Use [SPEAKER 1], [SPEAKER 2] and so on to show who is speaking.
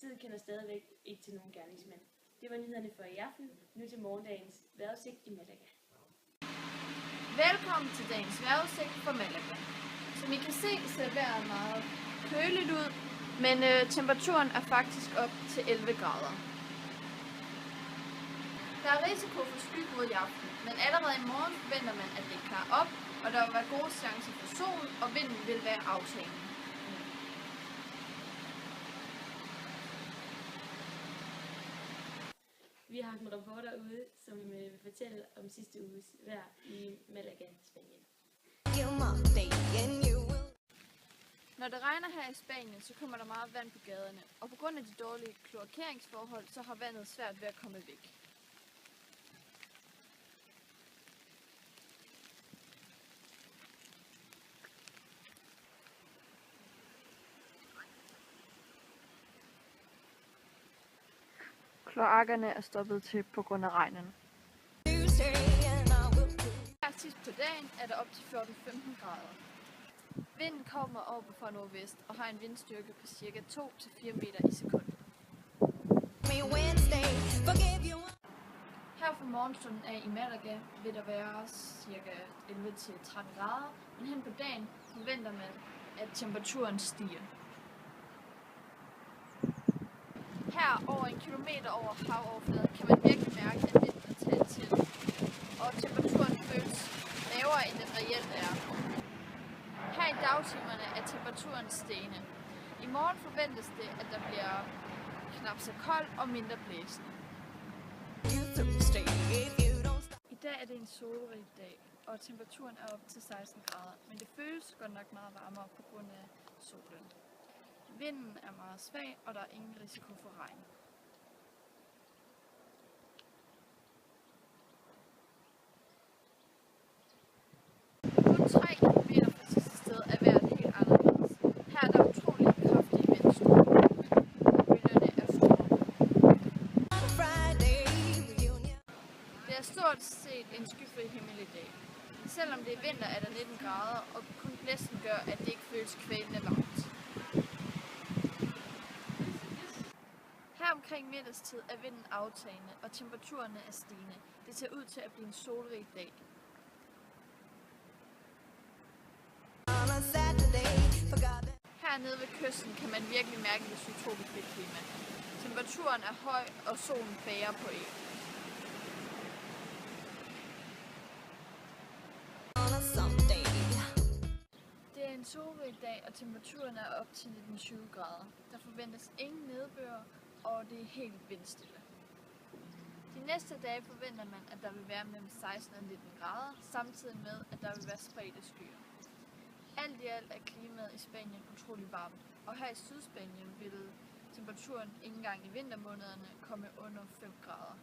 [SPEAKER 1] Politiet kender stadigvæk ikke til nogen gerningsmænd. Det var nyhederne for i aften. Nu til morgendagens vejrudsigt i Malaga.
[SPEAKER 2] Velkommen til dagens vejrudsigt fra Malaga. Som I kan se, ser vejret meget køligt ud, men temperaturen er faktisk op til 11 grader. Der er risiko for skymod i aften, men allerede i morgen forventer man, at det klarer op, og der vil være gode chancer for sol, og vinden vil være aftagende.
[SPEAKER 1] Vi har haft en reporter ude, som vil fortælle om sidste uges vejr i Malaga, Spanien.
[SPEAKER 2] Når det regner her i Spanien, så kommer der meget vand på gaderne, og på grund af de dårlige kloakeringsforhold, så har vandet svært ved at komme væk. Kloakkerne er stoppet til på grund af regnen. Her sidst på dagen er der op til 14-15 grader. Vinden kommer over fra nordvest og har en vindstyrke på ca. 2-4 meter i sekundet. Her fra morgenstunden af i Malaga vil der være ca. 11-13 grader, men hen på dagen forventer man, at temperaturen stiger. Her over 1 kilometer over havoverfladen kan man virkelig mærke, at vinden er taget til, og temperaturen føles lavere, end den reelt er. Her i dagtimerne er temperaturen stigende. I morgen forventes det, at der bliver knap så koldt og mindre blæsende. I dag er det en solrig dag, og temperaturen er op til 16 grader, men det føles godt nok meget varmere på grund af solen. Vinden er meget svag, og der er ingen risiko for regn. Kun 3 km fra sidste sted er vejret helt anderledes. Her er der utrolig kraftige vindstyrker, og bølgerne er store. Det er stort set en skyfri himmel i dag. Selvom det er vinter, er der 19 grader, og kun blæsten gør, at det ikke føles kvælende varmt. Her omkring middagstid er vinden aftagende, og temperaturerne er stigende. Det ser ud til at blive en solrig dag. Hernede ved kysten kan man virkelig mærke det subtropiske klima. Temperaturen er høj, og solen bager på en. Det er en solrig dag, og temperaturen er op til 19-20 grader. Der forventes ingen nedbør, og det er helt vindstille. De næste dage forventer man, at der vil være mellem 16 og 19 grader, samtidig med, at der vil være spredte skyer. Alt i alt er klimaet i Spanien utrolig varmt, og her i Sydspanien vil temperaturen ikke engang i vintermånederne komme under 5 grader.